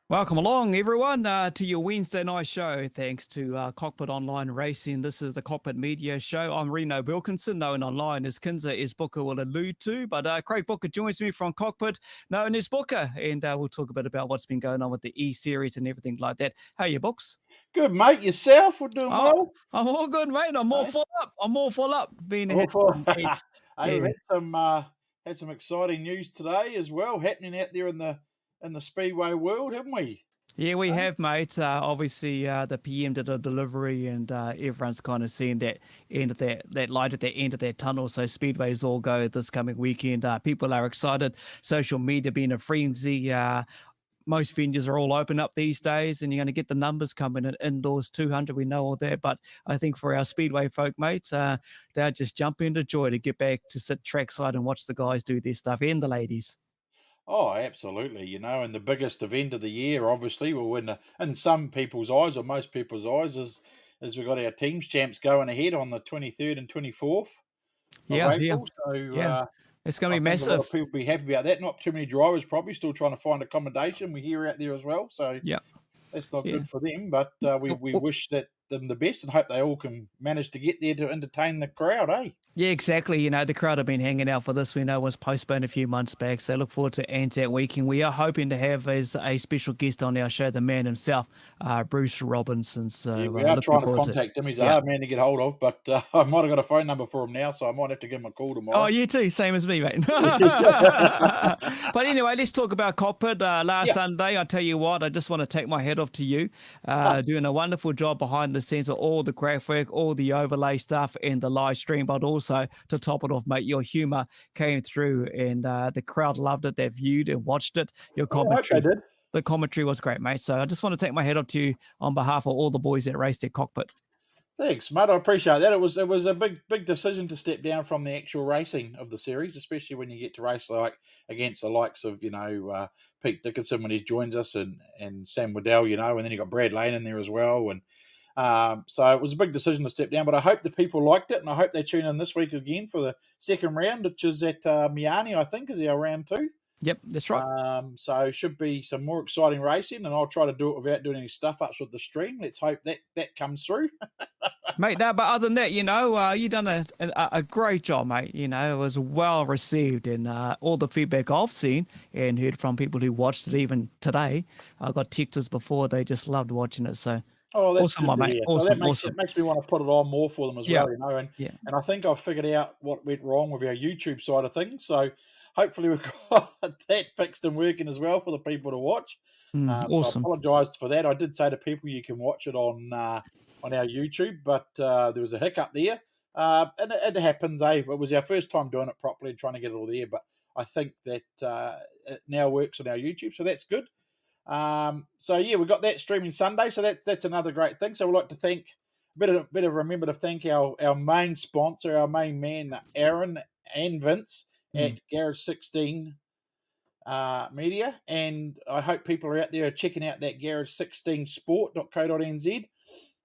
Welcome along, everyone, to your Wednesday night show. Thanks to Cockpit Online Racing. This is the Cockpit Media Show. I'm Reno Wilkinson, known online as Kinza, as Booker will allude to. But Craig Booker joins me from Cockpit, known as Booker, and we'll talk a bit about what's been going on with the E-Series and everything like that. How are you, Books? Good, mate. Yourself? We're doing Oh, well. I'm all good, mate. I'm all Hey, full up. I'm all full up. Been all had for. some heads. Hey, we've Yeah. had some exciting news today as well, happening out there in the speedway world, haven't we? Yeah, we Hey? have, mate. Obviously, the PM did a delivery, and everyone's kind of seeing that end of that light at the end of that tunnel. So speedways all go this coming weekend. People are excited. Social media being a frenzy. Most venues are all open up these days, and you're going to get the numbers coming in indoors 200. We know all that, but I think for our speedway folk, mates, they're just jumping into joy to get back to sit trackside and watch the guys do their stuff and the ladies. Oh, absolutely. And the biggest event of the year, obviously, well, in some people's eyes or most people's eyes, is we've got our teams champs going ahead on the 23rd and 24th of Yeah, yeah, April. So yeah. It's going I to be think a lot massive. of people be happy about that. Not too many drivers probably still trying to find accommodation. We hear out there as well. So Yeah, that's not yeah. good for them, but we wish that them the best and hope they all can manage to get there to entertain the crowd, eh? Yeah, exactly. The crowd have been hanging out for this. We know was postponed a few months back, so look forward to Anzac Weekend. We are hoping to have as a special guest on our show the man himself, Bruce Robinson. Yeah, So we are looking trying to forward to it. contact him. He's a Yeah. hard man to get hold of, but I might have got a phone number for him now, so I might have to give him a call Oh, tomorrow. you too. Same as me, mate. But anyway, let's talk about Cockpit. Last Yeah. Sunday, I tell you what, I just want to take my hat off to you. Ah, Doing a wonderful job behind the scenes of all the graphic, all the overlay stuff, and the live stream. But also, to top it off, mate, your humor came through, and the crowd loved it. They viewed and watched it. Your I hope they commentary. did. The commentary was great, mate. So I just want to take my hat off to you on behalf of all the boys that raced at Cockpit. Thanks, mate. I appreciate that. It was a big decision to step down from the actual racing of the series, especially when you get to race like against the likes of Pete Dickinson when he joins us and Sam Waddell, and then you got Brad Lane in there as well, and so it was a big decision to step down. But I hope the people liked it, and I hope they tune in this week again for the second round, which is at Miami, I think, is our round two. Yep, that's right. So should be some more exciting racing, and I'll try to do it without doing any stuff ups with the stream. Let's hope that comes through. Mate, no, but other than that, you done a great job, mate. It was well received, and all the feedback I've seen and heard from people who watched it even today. I got texters before; they just loved watching it. So Oh, that's awesome, good my to mate. hear. So that Awesome, makes awesome. it makes me want to put it on more for them as Yeah, well, and yeah. and I think I've figured out what went wrong with our YouTube side of things. So hopefully we've got that fixed and working as well for the people to watch. So I Awesome. apologise for that. I did say to people you can watch it on our YouTube, but there was a hiccup there, and it happens. It was our first time doing it properly and trying to get it all there, but I think that it now works on our YouTube, so that's good. So yeah, we got that streaming Sunday, so that's another great thing. So we'd like to thank better remember to thank our main sponsor, our main man, Aaron and Vince Mm. at Garage 16 Media, and I hope people are out there checking out that garage16sport.co.nz.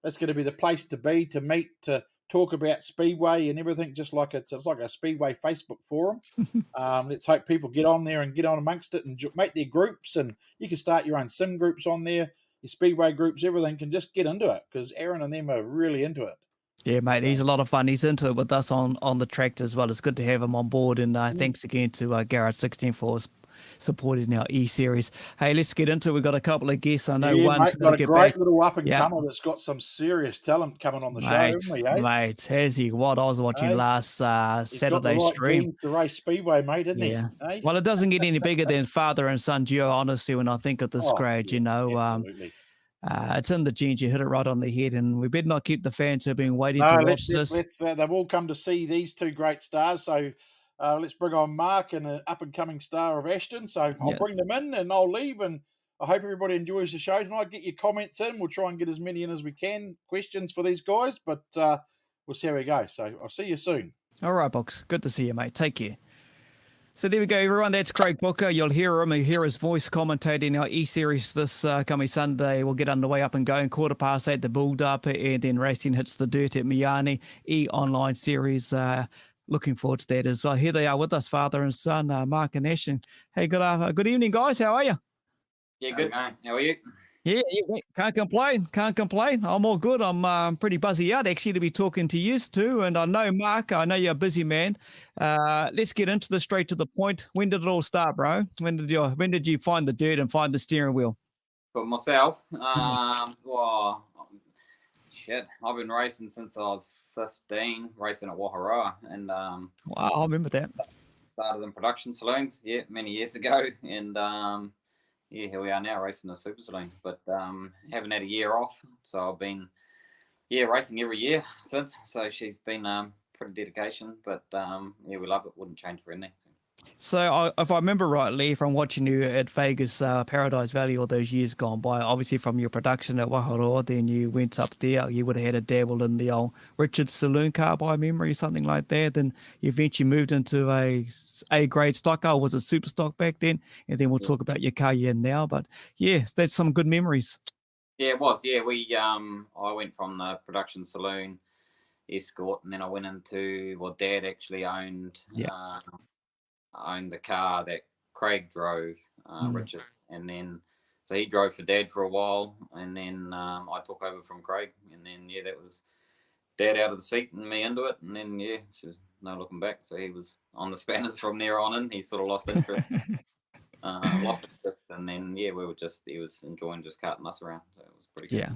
That's going to be the place to be to meet to talk about speedway and everything. Just like it's like a speedway Facebook forum. Let's hope people get on there and get on amongst it and make their groups, and you can start your own sim groups on there, your speedway groups, everything can just get into it because Aaron and them are really into it. Yeah, mate, he's a lot of fun. He's into it with us on the track as well. It's good to have him on board, and Mm. thanks again to Garrett 16 for supporting our E series. Hey, let's get into it. We've got a couple of guests. I know Yeah, one's mate, got to got a get back. great little up and Yeah, comer that's got some serious talent coming on the show, haven't mate, we, eh? mate, has he? What I was watching Eh? last He's got the Saturday right stream. genes to race speedway, mate, isn't he? Yeah. Eh? Well, it doesn't get any bigger than father and son duo, honestly, when I think of this Oh, grade, yeah, absolutely. it's in the genes. You hit it right on the head, and we better not keep the fans who've been waiting to No, watch this. they've all come to see these two great stars. So let's bring on Mark and an up and coming star of Ashton. So I'll Yeah. bring them in and I'll leave. And I hope everybody enjoys the show tonight. Get your comments in. We'll try and get as many in as we can. Questions for these guys, but we'll see how we go. So I'll see you soon. All right, Box. Good to see you, mate. Take care. So there we go, everyone. That's Craig Booker. You'll hear him. You hear his voice commentating our E-Series this coming Sunday. We'll get underway up and going. 8:15, the build-up, and then racing hits the dirt at Miami. E-Online Series. Looking forward to that as well. Here they are with us, father and son, Mark and Ashton. Hey, good evening, guys. How are you? Yeah, good. How are you? Yeah, mate, can't complain. Can't complain. I'm all good. I'm pretty buzzy out actually to be talking to you too. And I know, Mark, I know you're a busy man. Let's get into this straight to the point. When did it all start, bro? When did you find the dirt and find the steering wheel? For myself, well, shit, I've been racing since I was 15, racing at Wahara, and Wow, I remember that. started in production saloons, yeah, many years ago, and yeah, here we are now racing a super saloon, but haven't had a year off, so I've been racing every year since. So she's been pretty dedication, but yeah, we love it. Wouldn't change for anything. So, if I remember rightly, from watching you at Vegas Paradise Valley all those years gone by, obviously from your production at Waharoa, then you went up there, you would have had a dabble in the old Richard's saloon car by memory, something like that. Then you eventually moved into a grade stock car, or was it super stock back then? And then we'll talk about your car you're in now. But yes, that's some good memories. Yeah, it was. Yeah, I went from the production saloon Escort, and then I went into Dad actually owned the car that Craig drove, Richard, and then so he drove for Dad for a while, and then I took over from Craig, and then that was Dad out of the seat and me into it, and then so there's no looking back. So he was on the spanners from there on in. He sort of lost interest, and then he was enjoying just carting us around. So it was pretty good. Yeah.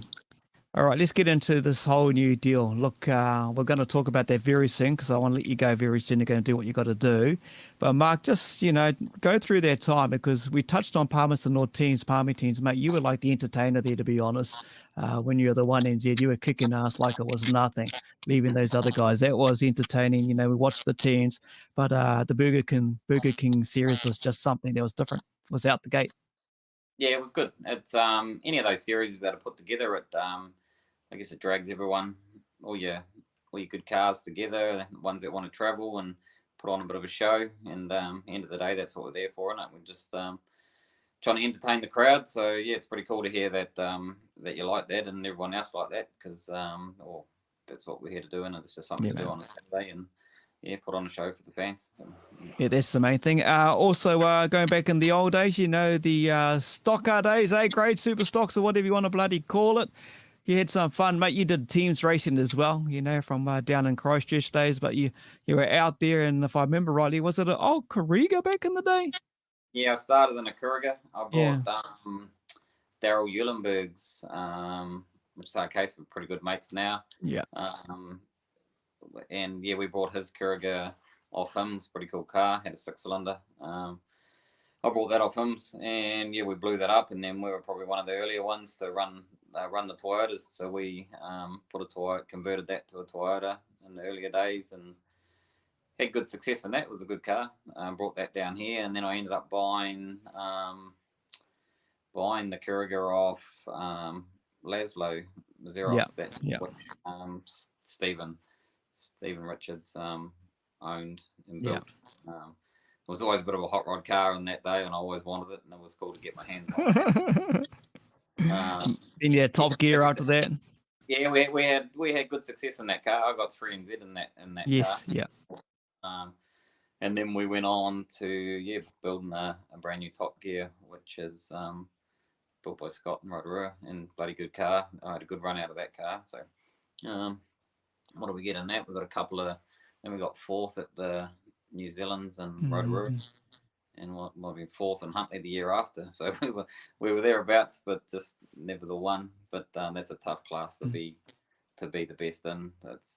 All right, let's get into this whole new deal. Look, we're going to talk about that very soon because I want to let you go very soon to go and do what you got to do. But Mark, just, go through that time because we touched on Palmerston North teams, Palmy teams, mate. You were like the entertainer there, to be honest. When you were the one NZ, you were kicking ass like it was nothing, leaving those other guys. That was entertaining. We watched the teams, but the Burger King series was just something that was different. It was out the gate. Yeah, it was good. It's any of those series that are put together, I guess it drags everyone, all your good cars together, ones that want to travel and put on a bit of a show. And end of the day, that's what we're there for, isn't it? We're just trying to entertain the crowd. So yeah, it's pretty cool to hear that that you like that and everyone else like that because that's what we're here to do, and it's just something to do on a Saturday and put on a show for the fans. So, yeah, that's the main thing. Also, going back in the old days, the stock car days, A-grade super stocks or whatever you want to bloody call it. You had some fun, mate. You did teams racing as well, from down in Christchurch days, but you were out there, and if I remember rightly, was it an old Kariga back in the day? Yeah, I started in a Kariga. I Yeah. brought Daryl Eulenberg's, which is our case, we're pretty good mates now. Yeah. And we brought his Kariga off him. It's a pretty cool car, had a 6-cylinder. I brought that off him, and we blew that up, and then we were probably one of the earlier ones to run the Toyotas. So we converted that to a Toyota in the earlier days, and had good success in that. It was a good car. Brought that down here, and then I ended up buying the Kariga off Laszlo Mazeros, Stephen Richards owned and built. It was always a bit of a hot rod car in that day, and I always wanted it, and it was cool to get my hands on. Then you had Top Gear after that. Yeah, we had good success in that car. I got 3NZ in that yes, car. Yeah. And then we went on to building a brand new Top Gear, which is built by Scott and Rotorua, and bloody good car. I had a good run out of that car. So, what do we get in that? We got a couple of, then we got 4th at the New Zealand's and Rotorua, and what we fourth in Huntley the year after. So we were thereabouts, but just never the one. But that's a tough class to be the best in. That's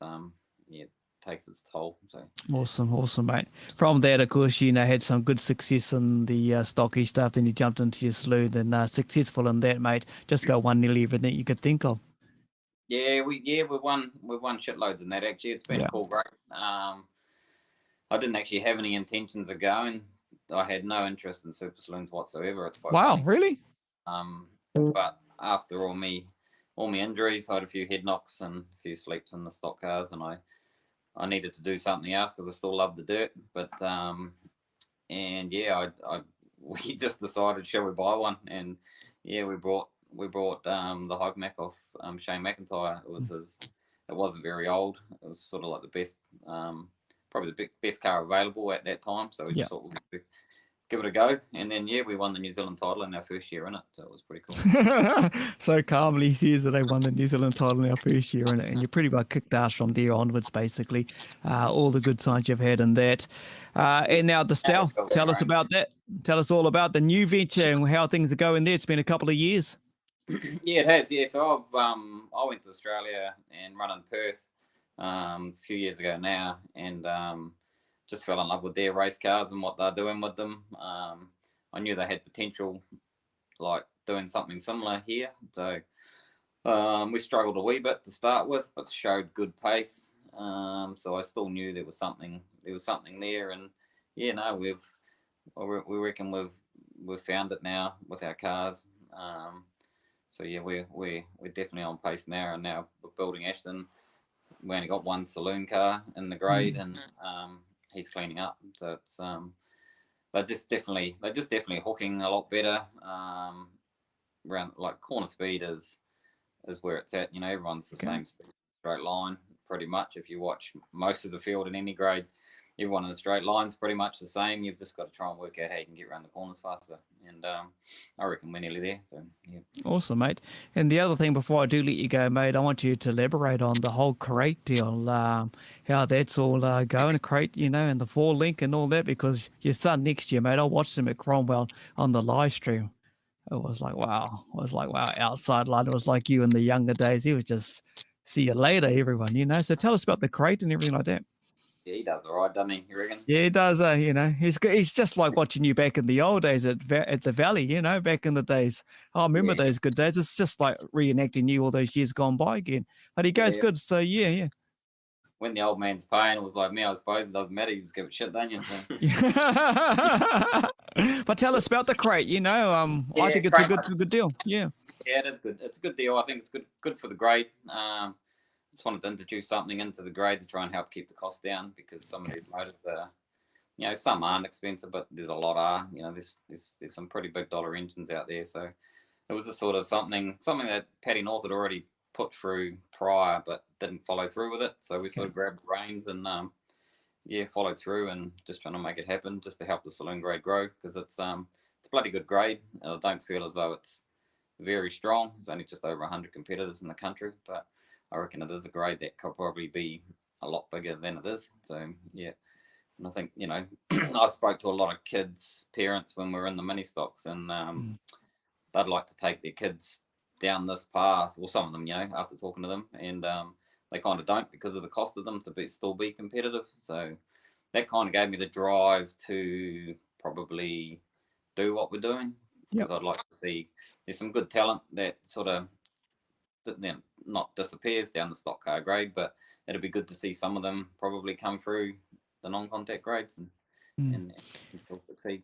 takes its toll. So awesome, mate. From that, of course, had some good success in the stocky stuff. Then you jumped into your saloon and successful in that, mate. Just about won nearly everything you could think of. Yeah, we won shitloads in that. Actually, it's been a cool break. I didn't actually have any intentions of going. I had no interest in super saloons whatsoever. It's quite funny. Really? But after all my injuries, I had a few head knocks and a few sleeps in the stock cars, and I needed to do something else because I still love the dirt. But we just decided, shall we buy one? And we brought the Hog Mac off Shane McIntyre. It wasn't very old. It was sort of like the best, probably the best car available at that time. So we just thought we'd give it a go. And then, we won the New Zealand title in our first year in it. So it was pretty cool. So calmly says that they won the New Zealand title in our first year in it, and you pretty well kicked ass from there onwards, basically. All the good times you've had in that. And now the Stealth, tell us about that. Tell us all about the new venture and how things are going there. It's been a couple of years. Yeah, it has. Yeah, so I went to Australia and run in Perth a few years ago now, and just fell in love with their race cars and what they're doing with them. I knew they had potential, like doing something similar here. So we struggled a wee bit to start with, but showed good pace. So I still knew there was something there, and we reckon we've found it now with our cars. So yeah, we're definitely on pace now, and now we're building Ashton. We only got one saloon car in the grade, and he's cleaning up. So it's they're just definitely hooking a lot better. Around like corner speed is where it's at. Everyone's the same speed, straight line pretty much. If you watch most of the field in any grade, everyone in the straight line's pretty much the same. You've just got to try and work out how you can get around the corners faster. And I reckon we're nearly there. So yeah. Awesome, mate. And the other thing before I do let you go, mate, I want you to elaborate on the whole crate deal, how that's all going, a crate, and the 4-link and all that, because your son next year, mate, I watched him at Cromwell on the live stream. It was like, wow. Outside line, it was like you in the younger days. He was just, see you later, everyone, So tell us about the crate and everything like that. Yeah, he does all right, doesn't he? You reckon? Yeah, he does. He's just like watching you back in the old days at the Valley. Back in the days. I remember those good days. It's just like reenacting you all those years gone by again. But he goes good. So yeah. When the old man's paying, it was like me. I suppose it doesn't matter. You just give it shit, don't you? So. But tell us about the crate. I think it's a good deal. Yeah. Yeah, it is good. It's a good deal. I think it's good for the grade. Just wanted to introduce something into the grade to try and help keep the cost down, because some of these motors are, some aren't expensive, but there's a lot are. There's some pretty big dollar engines out there. So it was a sort of something that Paddy North had already put through prior, but didn't follow through with it. So we sort of grabbed the reins and followed through, and just trying to make it happen, just to help the saloon grade grow, because it's a bloody good grade. I don't feel as though it's very strong. There's only just over 100 competitors in the country, but I reckon it is a grade that could probably be a lot bigger than it is. So yeah, and I think I spoke to a lot of kids' parents when we were in the mini stocks, and they'd like to take their kids down this path, or some of them, after talking to them, and they kind of don't, because of the cost of them to still be competitive. So that kind of gave me the drive to probably do what we're doing, because I'd like to see there's some good talent that sort of not disappears down the stock car grade, but it'd be good to see some of them probably come through the non-contact grades and succeed.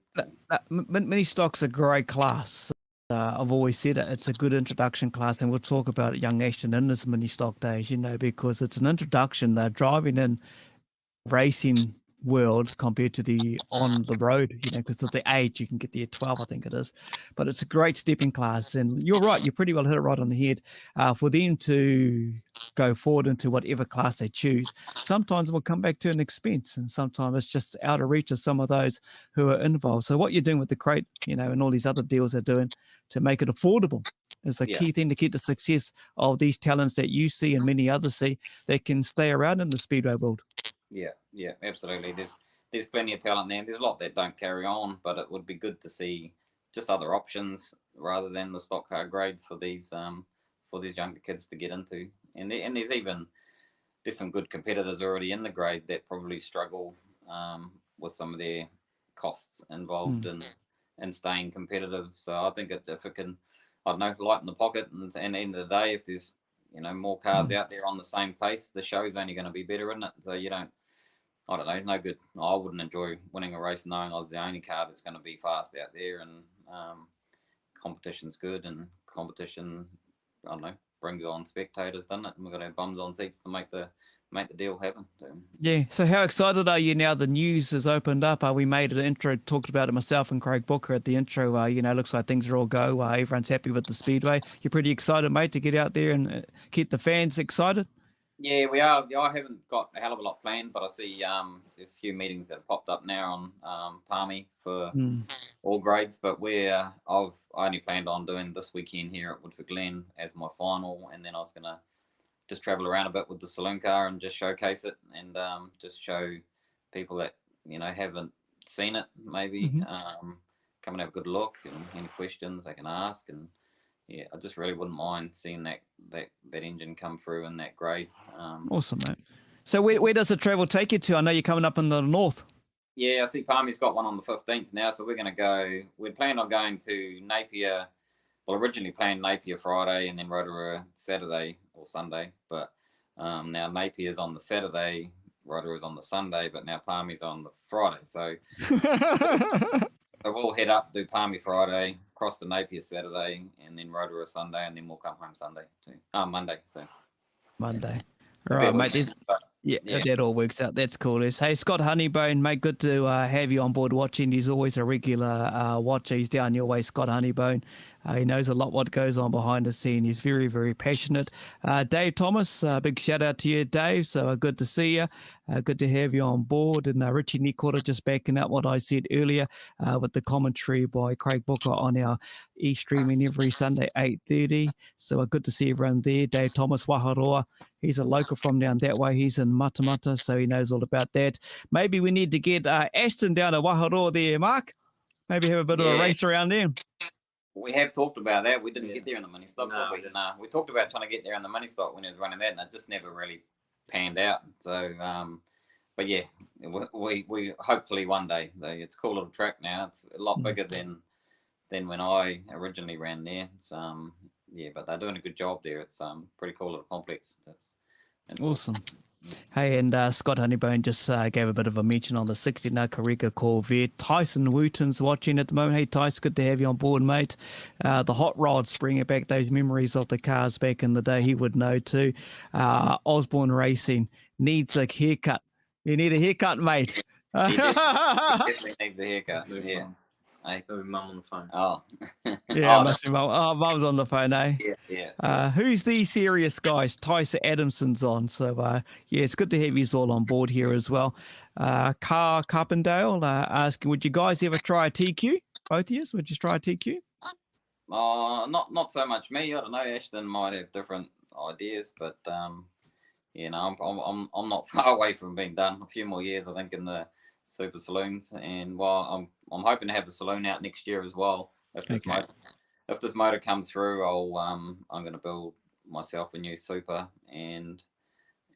Mini stocks are great class. I've always said it. It's a good introduction class, and we'll talk about young Ashton in this mini stock days, because it's an introduction. They're driving in racing world compared to the on the road, because of the age. You can get there at 12, I think it is, but it's a great stepping class. And you're right, you pretty well hit it right on the head. For them to go forward into whatever class they choose, sometimes we'll come back to an expense, and sometimes it's just out of reach of some of those who are involved. So what you're doing with the crate, and all these other deals they're doing to make it affordable is a key thing to keep the success of these talents that you see and many others see that can stay around in the speedway world. Yeah, absolutely. There's plenty of talent there. There's a lot that don't carry on, but it would be good to see just other options rather than the stock car grade for these younger kids to get into. And there's some good competitors already in the grade that probably struggle with some of their costs involved in staying competitive. So I think if it can, I don't know, lighten the pocket, and at the end of the day, if there's more cars out there on the same pace, the show's only going to be better, isn't it? So I don't know, no good. I wouldn't enjoy winning a race knowing I was the only car that's going to be fast out there, and competition's good, and competition, I don't know, brings on spectators, doesn't it? And we've got to have bums on seats to make the deal happen. So. Yeah. So how excited are you now? The news has opened up. We made an intro, talked about it myself and Craig Booker at the intro. Looks like things are all go. Everyone's happy with the speedway. You're pretty excited, mate, to get out there and keep the fans excited. Yeah, we are. Yeah, I haven't got a hell of a lot planned, but I see there's a few meetings that have popped up now on Palmy for Mm. all grades. But I only planned on doing this weekend here at Woodford Glen as my final, and then I was gonna just travel around a bit with the saloon car and just showcase it and just show people that haven't seen it maybe Hmm. come and have a good look and any questions they can ask. And yeah, I just really wouldn't mind seeing that engine come through in that grade. Awesome, mate. So where does the travel take you to? I know you're coming up in the north. Yeah, I see Palmy's got one on the 15th now, so we're going to go. We'd planned on going to Napier. Well, originally planned Napier Friday and then Rotorua Saturday or Sunday, but now Napier's on the Saturday, Rotorua's on the Sunday, but now Palmy's on the Friday. So we'll head up, do Palmy Friday, cross the Napier Saturday, and then Rotorua Sunday, and then we'll come home Sunday too. Monday. So Monday. yeah. All right, mate. Yeah, yeah. that all works out. That's cool. Hey, Scott Honeybone, mate, good to have you on board watching. He's always a regular watcher. He's down your way, Scott Honeybone. He knows a lot what goes on behind the scene. He's very, very passionate. Dave Thomas, big shout out to you, Dave. So good to see you. Good to have you on board. And Richie Nikota just backing up what I said earlier with the commentary by Craig Booker on our e-streaming every Sunday, 8:30. So good to see everyone there. Dave Thomas, Waharoa. He's a local from down that way. He's in Matamata, so he knows all about that. Maybe we need to get Ashton down to Waharoa there, Mark. Maybe have a bit of a race around there. We have talked about that. We didn't get there in the money stock. No, we talked about trying to get there in the money stock when he was running that, and it just never really panned out. So, but yeah, we hopefully one day. So it's a cool little track now. It's a lot bigger than when I originally ran there. It's, yeah, but they're doing a good job there. It's pretty cool little complex. That's awesome. Hey, and Scott Honeybone just gave a bit of a mention on the 60 Nakarika Corvette. Tyson Wooten's watching at the moment. Hey, Tyson, good to have you on board, mate. The hot rods, bringing back those memories of the cars back in the day. He would know too. Osbourne Racing needs a haircut. You need a haircut, mate. He definitely needs a haircut. Yeah. Hey, mum on the phone. Oh. Yeah, must be mum. Oh, mum's on the phone, eh? Yeah. Who's these serious guys? Tyson Adamson's on. So, yeah, it's good to have you all on board here as well. Carl Carpendale asking, would you guys ever try a TQ? Both of you? Would you try a TQ? Not so much me. I don't know. Ashton might have different ideas, but you know, I'm not far away from being done. A few more years, I think, in the super saloons, and while I'm hoping to have the saloon out next year as well. If this motor comes through, I'm going to build myself a new super and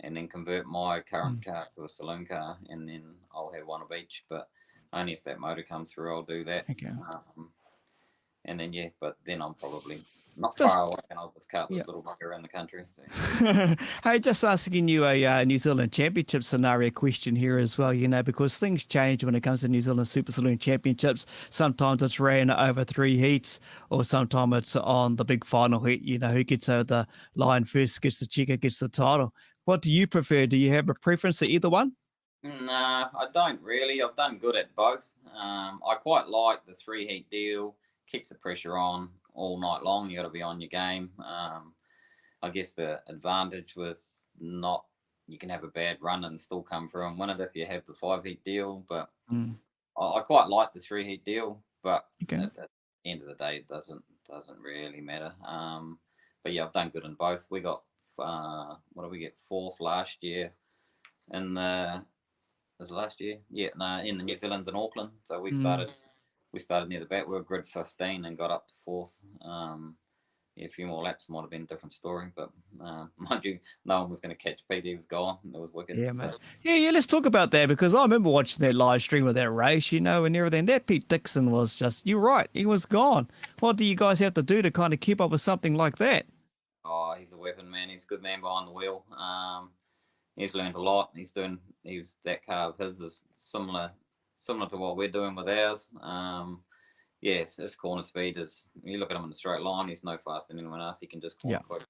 then convert my current car to a saloon car, and then I'll have one of each. But only if that motor comes through, I'll do that. Okay. And then but then I'm probably not far away, and I'll just cut this little bugger around the country. So. Hey, just asking you a New Zealand Championship scenario question here as well, you know, because things change when it comes to New Zealand Super Saloon Championships. Sometimes it's ran over 3 heats, or sometimes it's on the big final heat, you know, who gets over the line first, gets the checker, gets the title. What do you prefer? Do you have a preference to either one? Nah, I don't really. I've done good at both. I quite like the 3 heat deal. Keeps the pressure on all night long. You got to be on your game. I guess the advantage with you can have a bad run and still come through and win it if you have the 5 heat deal. But I quite like the 3 heat deal. But at the end of the day, it doesn't really matter. But yeah, I've done good in both. We got what did we get? 4th last year in the last year? Yeah, no, in the New Zealand in Auckland. So we started. We started near the back. We were grid 15 and got up to 4th. Yeah, a few more laps might have been a different story, but mind you, no one was going to catch Pete. He was gone. It was wicked. Yeah, mate. Yeah. Let's talk about that, because I remember watching that live stream of that race, you know, and everything. That Pete Dixon was just, you're right, he was gone. What do you guys have to do to kind of keep up with something like that? Oh, he's a weapon, man. He's a good man behind the wheel. He's learned a lot. That car of his is similar to what we're doing with ours. Yes, his corner speed is, you look at him in a straight line, he's no faster than anyone else. He can just corner quick.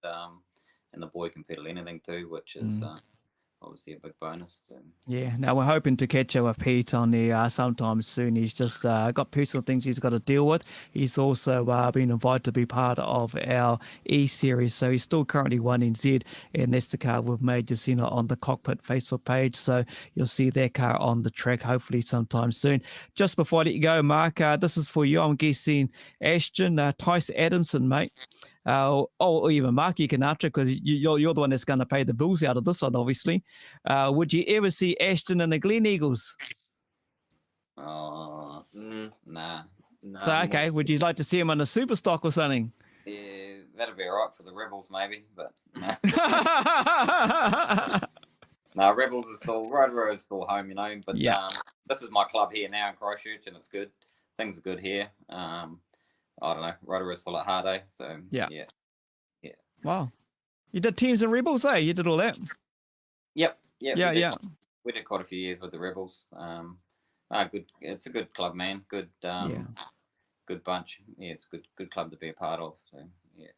And the boy can pedal anything too, which is obviously a big bonus. So. Yeah, now we're hoping to catch up with Pete on there sometime soon. He's just got personal things he's got to deal with. He's also been invited to be part of our E-Series, so he's still currently 1NZ, and that's the car we've made. You've seen it on the Cockpit Facebook page, so you'll see that car on the track hopefully sometime soon. Just before I let you go, Mark, this is for you. I'm guessing Ashton, Tice Adamson, mate. Or even Mark, you can answer because you're the one that's going to pay the bills out of this one, obviously. Would you ever see Ashton and the Glen Eagles? Nah. So, okay, would you like to see him on a super stock or something? Yeah, that'd be all right for the Rebels, maybe, but no. No, Rebels is still, Rotorua is still home, you know, but this is my club here now in Christchurch, and it's good. Things are good here. I don't know, Rotorua is still at hard, eh? So, yeah. Wow. You did teams and Rebels, eh? You did all that? Yep. Yeah. We did quite a few years with the Rebels. Good. It's a good club, man. Good. Good bunch. Yeah, it's a good club to be a part of. So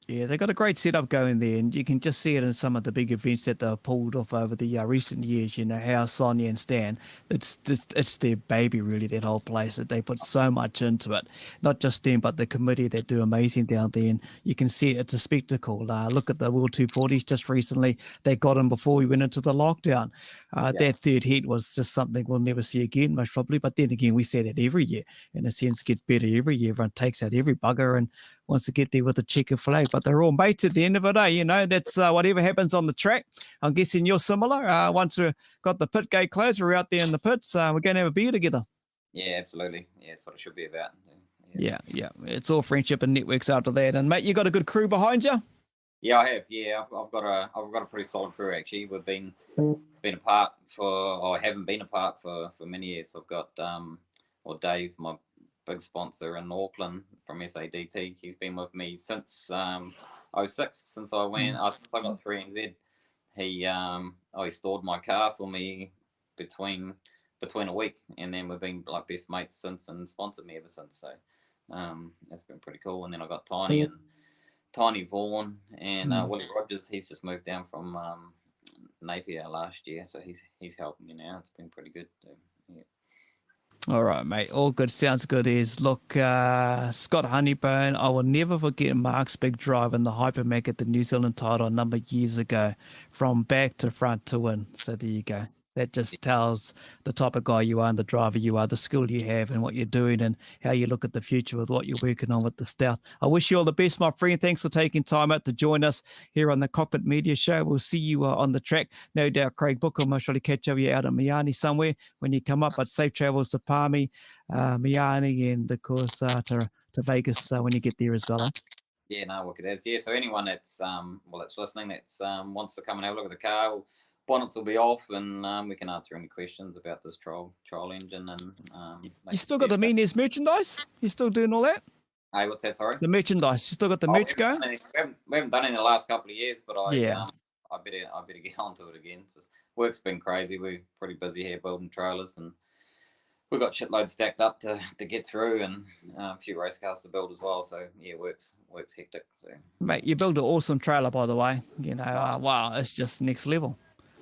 Yeah, they got a great setup going there, and you can just see it in some of the big events that they've pulled off over the recent years. You know how Sonia and Stan, it's their baby, really, that whole place. That they put so much into it. Not just them, but the committee. They do amazing down there, and you can see it's a spectacle. Look at the World 240s just recently. They got them before we went into the lockdown. That third heat was just something we'll never see again, most probably. But then again, we say that every year. In a sense, get better every year. Everyone takes out every bugger and wants to get there with a checkered flag, but they're all mates at the end of the day. You know, that's whatever happens on the track. I'm guessing you're similar. Once we've got the pit gate closed, we're out there in the pits. We're going to have a beer together. Yeah, absolutely. Yeah, that's what it should be about. Yeah. It's all friendship and networks after that. And mate, you got a good crew behind you? Yeah, I have. Yeah, I've got a pretty solid crew actually. We've been apart haven't been apart for many years. I've got Dave, my big sponsor in Auckland from SADT. He's been with me since 06, since I went. I got 3NZ. He stored my car for me between a week, and then we've been like best mates since and sponsored me ever since. So that's been pretty cool. And then I got Tiny Vaughan and Willie Rogers. He's just moved down from Napier last year, so he's helping me now. It's been pretty good. So, yeah. All right, mate. All good. Sounds good. Look, Scott Honeybone, I will never forget Mark's big drive in the Hypermac at the New Zealand title a number of years ago, from back to front to win. So there you go. That just tells the type of guy you are and the driver you are, the skill you have and what you're doing and how you look at the future with what you're working on with the Stout. I wish you all the best, my friend. Thanks for taking time out to join us here on the Kokpit Media Show. We'll see you on the track. No doubt Craig Booker will most surely catch up you out in Miami somewhere when you come up, but safe travels to Palmy, Miami, and of course to Vegas when you get there as well. Yeah, no, look, it is. Yeah, so anyone that's listening that's wants to come and have a look at the car, bonnets will be off, and we can answer any questions about this trial engine. And you still got the Meanies merchandise? You still doing all that? Hey, what's that? Sorry, the merchandise. You still got the merch going? We haven't done it in the last couple of years, but I better get onto it again. Work's been crazy. We're pretty busy here building trailers, and we've got shitloads stacked up to get through, and a few race cars to build as well. So yeah, work's hectic. So. Mate, you build an awesome trailer, by the way. You know, wow, it's just next level.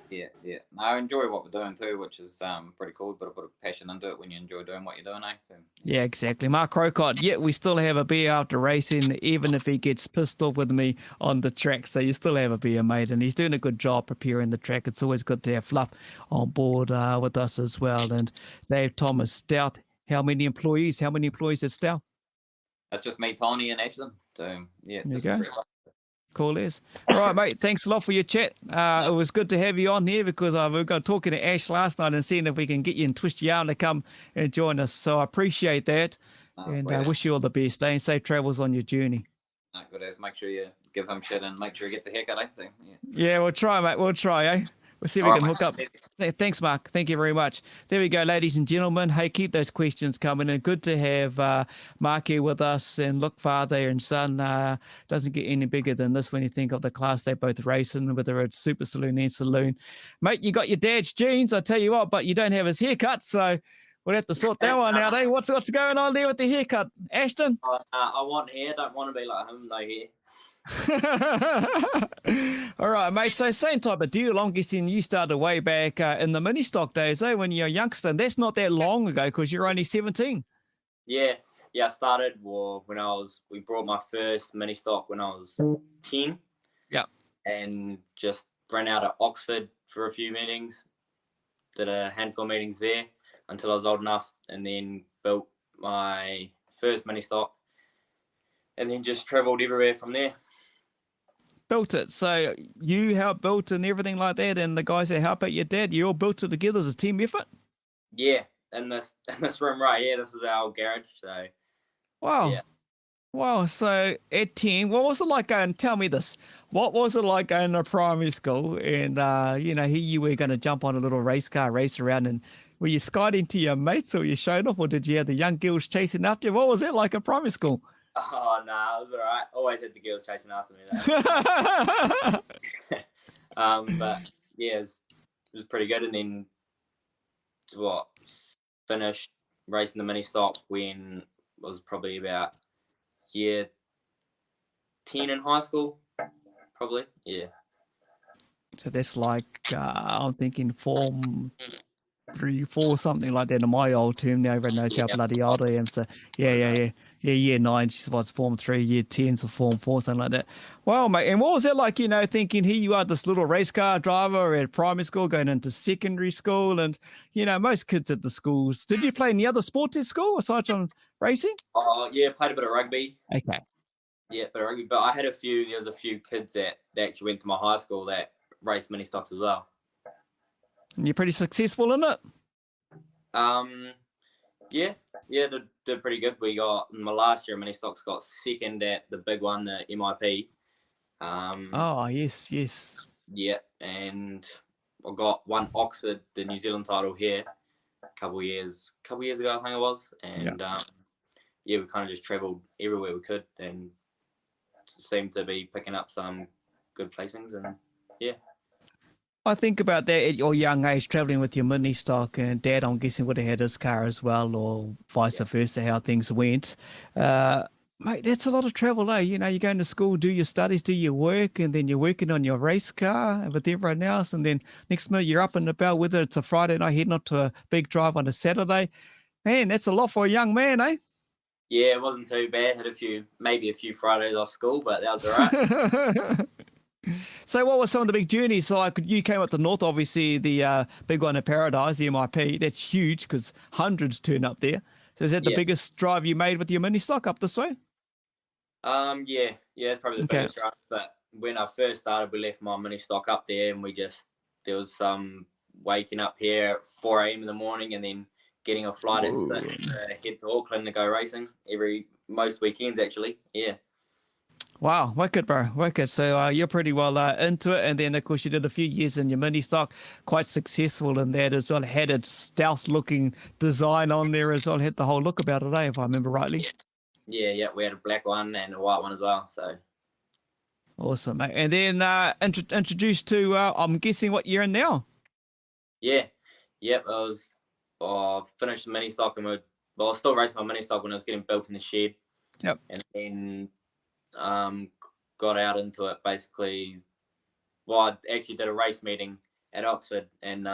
Yeah. No, I enjoy what we're doing too, which is pretty cool. But I put a passion into it when you enjoy doing what you're doing, eh? So. Yeah, exactly. Mark Crocott, we still have a beer after racing, even if he gets pissed off with me on the track. So you still have a beer, mate, and he's doing a good job preparing the track. It's always good to have Fluff on board with us as well. And Dave Thomas, Stout. How many employees at Stout? That's just me, Tony, and Ashton. So yeah, there you go. Cool as. All right, mate. Thanks a lot for your chat. It was good to have you on here because we got talking to Ash last night and seeing if we can get you and twist you arm to come and join us. So I appreciate that, and I wish you all the best. Stay and safe travels on your journey. Good as. Make sure you give him shit and make sure he gets a haircut. Eh? So, yeah, we'll try, mate. We'll try, eh? We'll see if we can hook up. Thanks, Mark. Thank you very much. There we go, ladies and gentlemen. Hey, keep those questions coming in. Good to have Mark here with us. And look, father and son doesn't get any bigger than this when you think of the class they both race in, whether it's Super Saloon and Saloon. Mate, you got your dad's genes, I tell you what, but you don't have his haircut, so we'll have to sort that one out, eh? What's going on there with the haircut, Ashton? I want hair. Don't want to be like him, no hair. All right, mate. So same type of deal. I'm guessing you started way back in the mini stock days, when you're a youngster. And that's not that long ago because you're only 17. Yeah, I started when we brought my first mini stock when I was 10. Yeah. And just ran out of Oxford for a few meetings, did a handful of meetings there until I was old enough, and then built my first mini stock, and then just travelled everywhere from there. Built it. So you helped build and everything like that, and the guys that help out your dad, you all built it together as a team effort? Yeah, in this room right here, this is our old garage. So Wow. yeah. Wow. So at 10, what was it like going, tell me this, what was it like going to primary school and, here you were going to jump on a little race car, race around, and were you skyding to your mates or you showed off, or did you have the young girls chasing after you? What was that like at primary school? Oh, nah, it was all right. Always had the girls chasing after me, though. But yeah, it was pretty good. And then finished racing the mini stock when it was probably about year 10 in high school, probably. Yeah. So that's like, I'm thinking Form 3, 4, something like that in my old term. Now everyone knows how Yeah. bloody old I am. So yeah. Year 9, she's what's Form 3, year 10, so Form 4, something like that. Well, mate, and what was that like, thinking here you are, this little race car driver at primary school, going into secondary school, and, most kids at the schools. Did you play any other sports at school aside from racing? Oh, yeah, played a bit of rugby. Okay. Yeah, a bit of rugby. But there was a few kids that actually went to my high school that raced mini stocks as well. And you're pretty successful in it? Yeah, they're pretty good. We got, in my last year, mini stocks got second at the big one, the MIP. Oh, yes. Yeah, and I got one Oxford, the New Zealand title here, a couple years ago, I think it was. And we kind of just travelled everywhere we could and seemed to be picking up some good placings, and yeah. I think about that at your young age, traveling with your mini stock, and Dad, I'm guessing, would have had his car as well, or vice versa, how things went. Mate, that's a lot of travel, eh? You're going to school, do your studies, do your work, and then you're working on your race car with everyone else, and then next minute you're up and about, whether it's a Friday night heading up to a big drive on a Saturday. Man, that's a lot for a young man, eh? Yeah, it wasn't too bad. Had maybe a few Fridays off school, but that was all right. So what were some of the big journeys? So like you came up the north, obviously the big one in Paradise, the MIP. That's huge because hundreds turn up there. So is that the biggest drive you made with your mini stock up this way? Yeah, it's probably the biggest drive. But when I first started, we left my mini stock up there, and there was some waking up here at 4 a.m. in the morning, and then getting a flight at head to Auckland to go racing most weekends actually. Yeah. Wow, wicked, bro, wicked. So you're pretty well into it, and then of course you did a few years in your mini stock, quite successful in that as well. Had its stealth-looking design on there as well. Had the whole look about it, if I remember rightly. Yeah. We had a black one and a white one as well. So awesome, mate. And then introduced to, I'm guessing, what you're in now. Yeah, I finished the mini stock, and I was still racing my mini stock when it was getting built in the shed. Yep. And then got out into it basically. Well, I actually did a race meeting at Oxford, and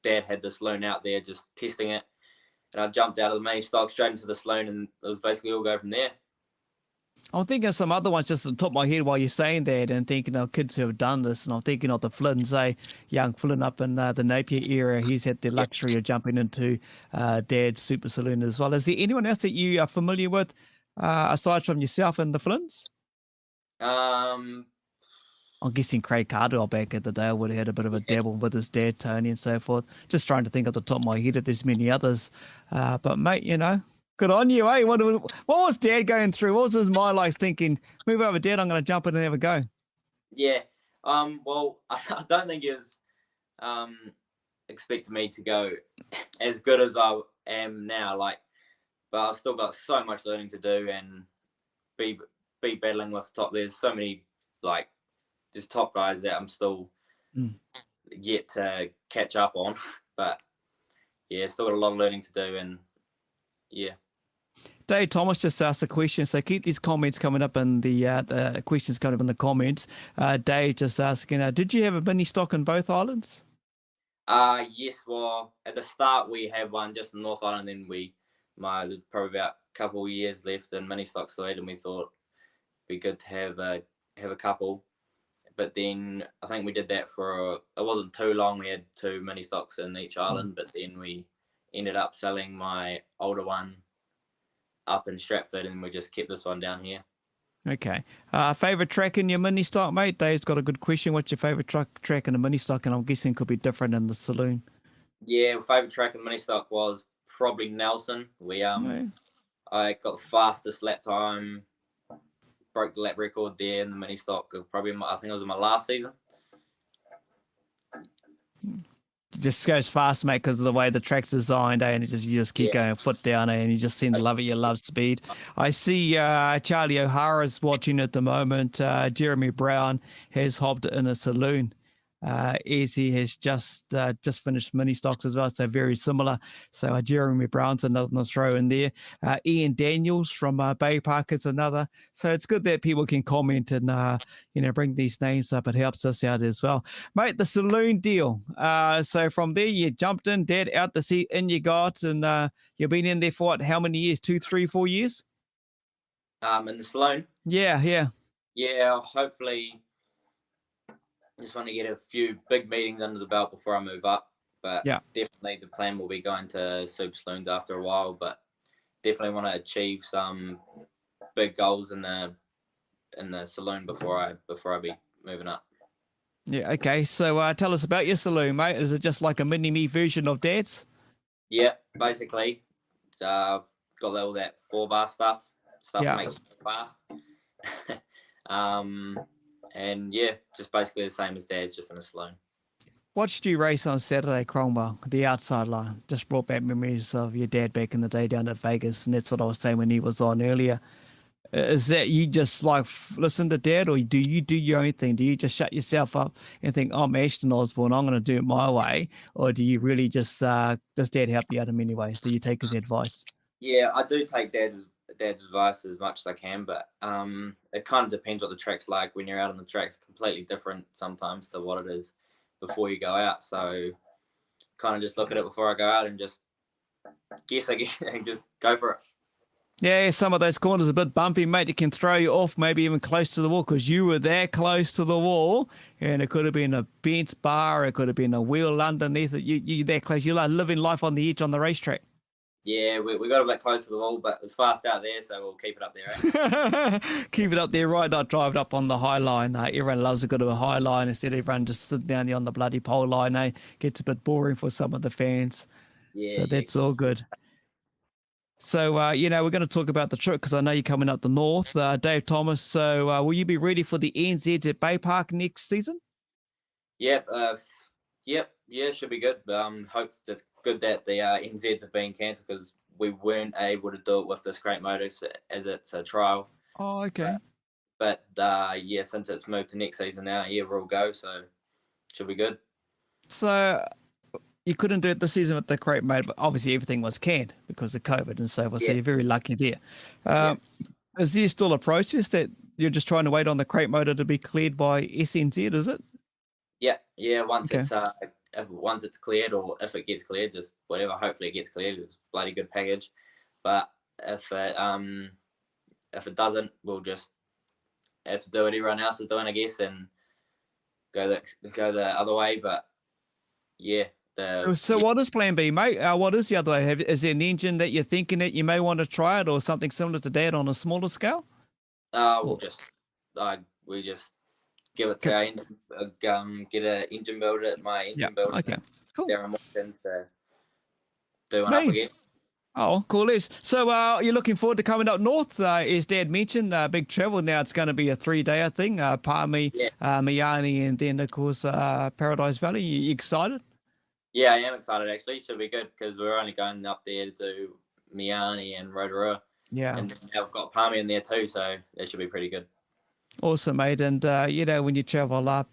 Dad had the saloon out there just testing it, and I jumped out of the mini stock straight into the saloon, and it was basically all go from there. I'm thinking of some other ones just on top of my head while you're saying that, and thinking of kids who have done this, and I'm thinking of the Flynns, young Flynn up in the Napier area. He's had the luxury of jumping into Dad's super saloon as well. Is there anyone else that you are familiar with aside from yourself and the Flynns? I'm guessing Craig Cardwell back at the day would have had a bit of a dabble with his dad, Tony, and so forth. Just trying to think off the top of my head if there's many others. But, mate, good on you, eh? What was Dad going through? What was his mind like thinking, move over, Dad, I'm going to jump in and have a go? Yeah. Well, I don't think he was expecting me to go as good as I am now. But I've still got so much learning to do and be battling with the top. There's so many, there's top guys that I'm still yet to catch up on. But, yeah, still got a lot of learning to do, and, yeah. Dave Thomas just asked a question, so keep these comments coming up in the questions coming up in the comments. Dave just asking, did you have a mini stock in both islands? Yes. Well, at the start we had one just in North Island, then there's probably about a couple of years left in mini stock Slade, and we thought it'd be good to have a couple. But then I think we did that it wasn't too long. We had 2 mini stocks in each island, but then we ended up selling my older one up in Stratford, and we just kept this one down here. Okay. Favorite track in your mini stock, mate? Dave's got a good question. What's your favorite track in a mini stock? And I'm guessing could be different in the saloon. Yeah, favorite track in mini stock was probably Nelson. I got the fastest lap time, broke the lap record there in the mini stock. Probably, I think it was in my last season. It just goes fast, mate, because of the way the track's designed, and you just keep going foot down, and you just seem to love it. You love speed. I see Charlie O'Hara's watching at the moment. Jeremy Brown has hopped in a saloon. He has just finished mini stocks as well, so very similar. So Jeremy Brown's another throw in there. Ian Daniels from Bay Park is another. So it's good that people can comment and bring these names up. It helps us out as well, mate. The saloon deal. So from there you jumped in, Dad, out the seat, in you got, and you've been in there for what? How many years? 2, 3, 4 years? In the saloon. Yeah. Hopefully. Just want to get a few big meetings under the belt before I move up. But definitely the plan will be going to super saloons after a while. But definitely want to achieve some big goals in the saloon before I be moving up. Yeah. Okay. So tell us about your saloon, mate. Is it just like a mini me version of Dad's? Yeah, basically. Got all that 4-bar stuff that makes you fast. And just basically the same as Dad's, just in a saloon. Watched you race on Saturday, Cromwell, the outside line. Just brought back memories of your dad back in the day down at Vegas, and that's what I was saying when he was on earlier. Is that you just like listen to Dad, or do you do your own thing? Do you just shut yourself up and think, I'm Ashton Osbourne, I'm going to do it my way? Or do you really just, does Dad help you out in many ways? Do you take his advice? Yeah, I do take Dad's advice as much as I can, but it kind of depends what the track's like. When you're out on the track, it's completely different sometimes to what it is before you go out. So kind of just look at it before I go out and just guess again and just go for it. Yeah, some of those corners are a bit bumpy, mate. It can throw you off, maybe even close to the wall, because you were that close to the wall, and it could have been a bent bar, it could have been a wheel underneath it. You that close. You're like living life on the edge on the racetrack. Yeah, we got a bit close to the wall, but it's fast out there, so we'll keep it up there. Eh? Keep it up there, right? Not drive it up on the high line. Everyone loves a good of a high line instead of everyone just sitting down there on the bloody pole line. Gets a bit boring for some of the fans. Yeah, so that's all good. So, we're going to talk about the trip because I know you're coming up the north, Dave Thomas. So will you be ready for the NZs at Bay Park next season? Yep. Yeah, should be good. Hope it's good that the NZs have been cancelled because we weren't able to do it with this Great Motors as it's a trial. Oh, okay. But since it's moved to next season now, we'll go. So should be good. So you couldn't do it this season with the Great Motor, but obviously everything was canned because of COVID and so forth. So you're very lucky there. Is there still a process that you're just trying to wait on the Great Motor to be cleared by SNZ, is it? Yeah. Once it's cleared, or if it gets cleared, just whatever. Hopefully it gets cleared. It's a bloody good package. But if it doesn't, we'll just have to do what everyone else is doing, I guess, and go the other way. But so what is Plan B, mate? What is the other way? Is there an engine that you're thinking that you may want to try it, or something similar to that on a smaller scale? We just give it to get an engine builder at my engine builder. Okay, cool. Darren Morton to do one up again. Oh, cool. So you're looking forward to coming up north, as Dad mentioned, big travel. Now it's going to be a 3-day thing, Palmy, Miani, and then, of course, Paradise Valley. You excited? Yeah, I am excited, actually. Should be good because we're only going up there to do Miani and Rotorua. Yeah. And now we've got Palmy in there too, so that should be pretty good. Awesome, mate. And, when you travel up,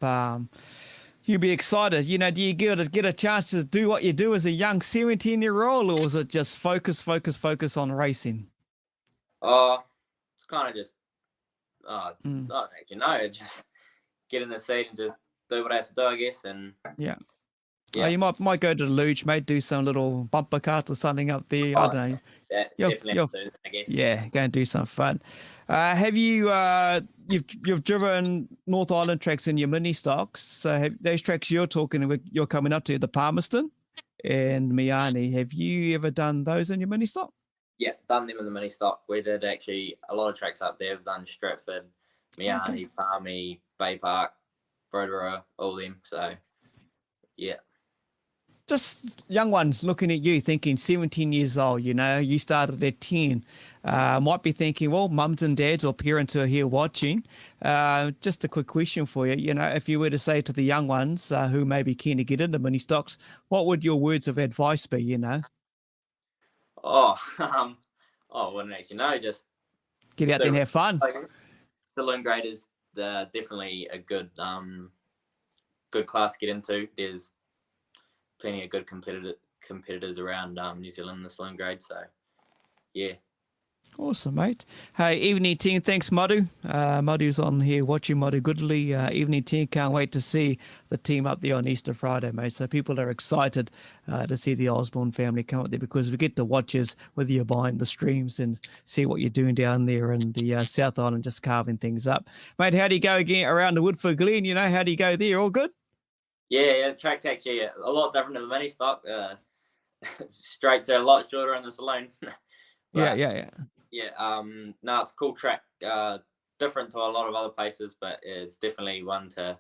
you'll be excited. Do you get a chance to do what you do as a young 17-year-old, or is it just focus on racing? Oh, it's kind of just, I Mm. don't actually know. Just get in the seat and just do what I have to do, I guess. And Yeah. yeah. You might go to the luge, mate, do some little bumper cart or something up there. I Oh, don't know. that definitely have to do that, I guess. Yeah, go and do some fun. Have you you've driven North Island tracks in your mini stocks? So have those tracks you're coming up to, the Palmerston and Miani, have you ever done those in your mini stock? Yeah, done them in the mini stock. We did actually a lot of tracks up there. We've done Stratford, Miani, Palmy, Bay Park, Rotorua, all them. So yeah. Just young ones looking at you thinking 17 years old, you started at 10. Might be thinking, well, mums and dads or parents are here watching. Just a quick question for you. If you were to say to the young ones who may be keen to get into mini stocks, what would your words of advice be, Oh, I wouldn't actually know. Just Get out there and have fun. Saloon grade is definitely a good class to get into. There's plenty of good competitors around New Zealand in the saloon grade. So yeah. Awesome, mate. Hey, evening team. Thanks, Madu. Madu's on here watching. Madu Goodley. Evening team. Can't wait to see the team up there on Easter Friday, mate. So people are excited to see the Osbourne family come up there because we get to watch us, whether you're behind the streams and see what you're doing down there in the South Island, just carving things up. Mate, how do you go again around the Woodford Glen? How do you go there? All good? Yeah, the track's actually a lot different than the mini stock. Straights are a lot shorter in the saloon. Yeah. Yeah, no, it's a cool track. Different to a lot of other places, but it's definitely one to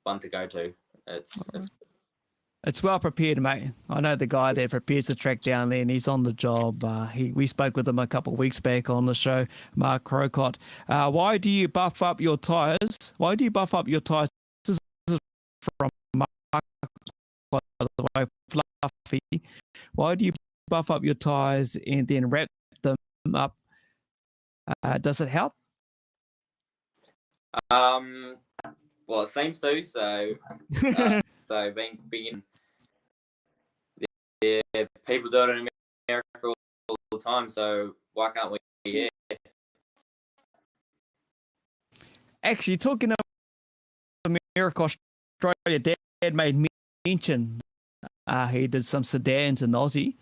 go to. It's well prepared, mate. I know the guy that prepares the track down there, and he's on the job. We spoke with him a couple of weeks back on the show, Mark Crocott. Why do you buff up your tyres? Why do you buff up your tyres? This is from Mark, by the way, Fluffy. Why do you buff up your tyres and then wrap them up? Does it help? Well, it seems to. So, so being people do it in America all the time. So why can't we? Yeah. Actually, talking of America, Australia, Dad made mention he did some sedans in Aussie.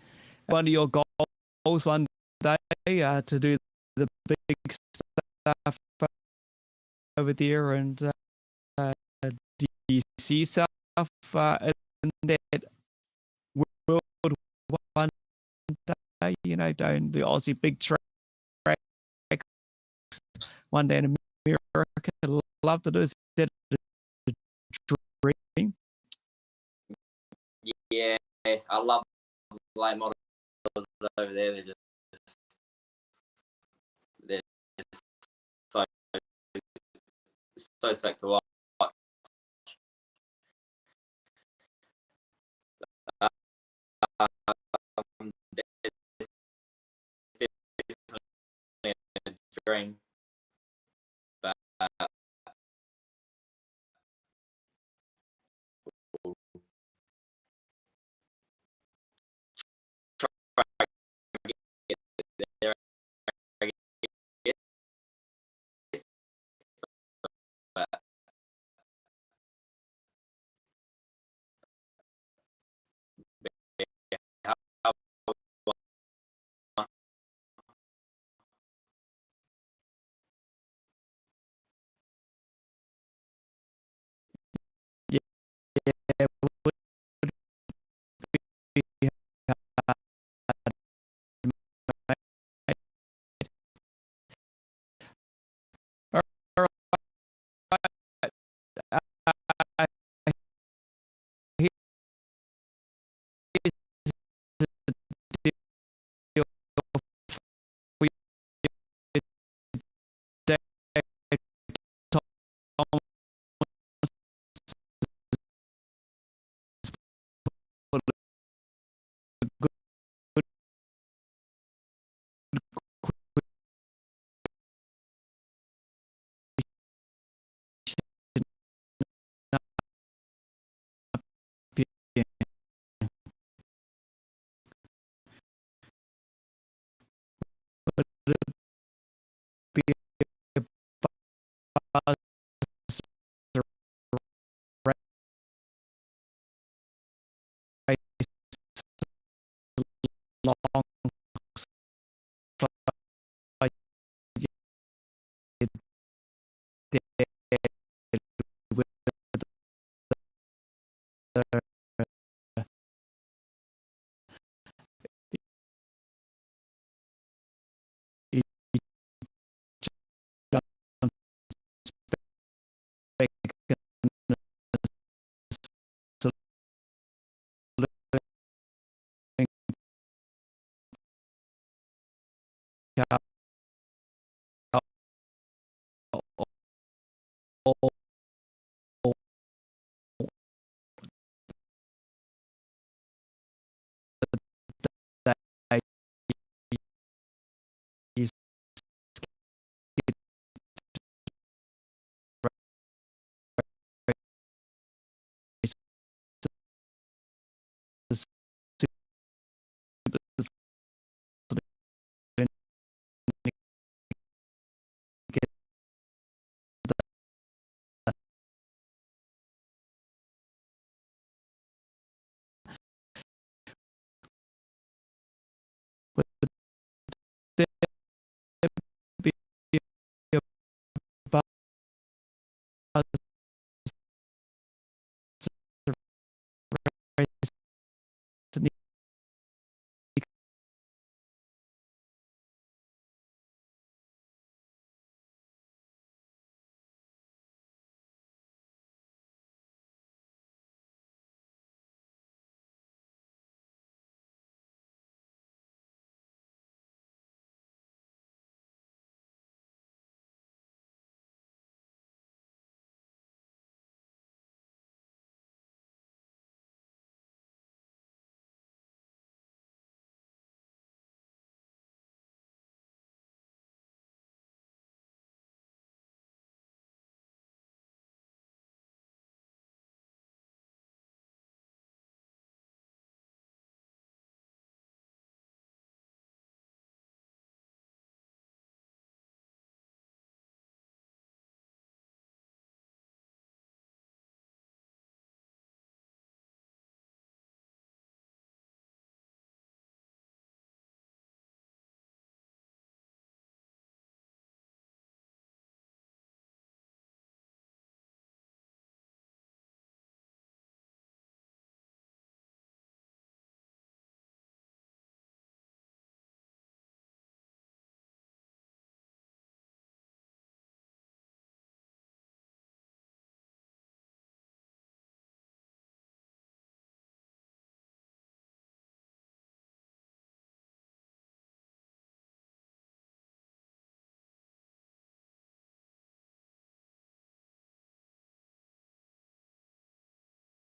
One of your goals one day to do the big stuff over there, and do you see yourself in that world one day? Doing the Aussie big tracks one day in America. Love to do. Is that a dream? Yeah, I love late models over there. They're so sick to watch. It's definitely a dream, but how all days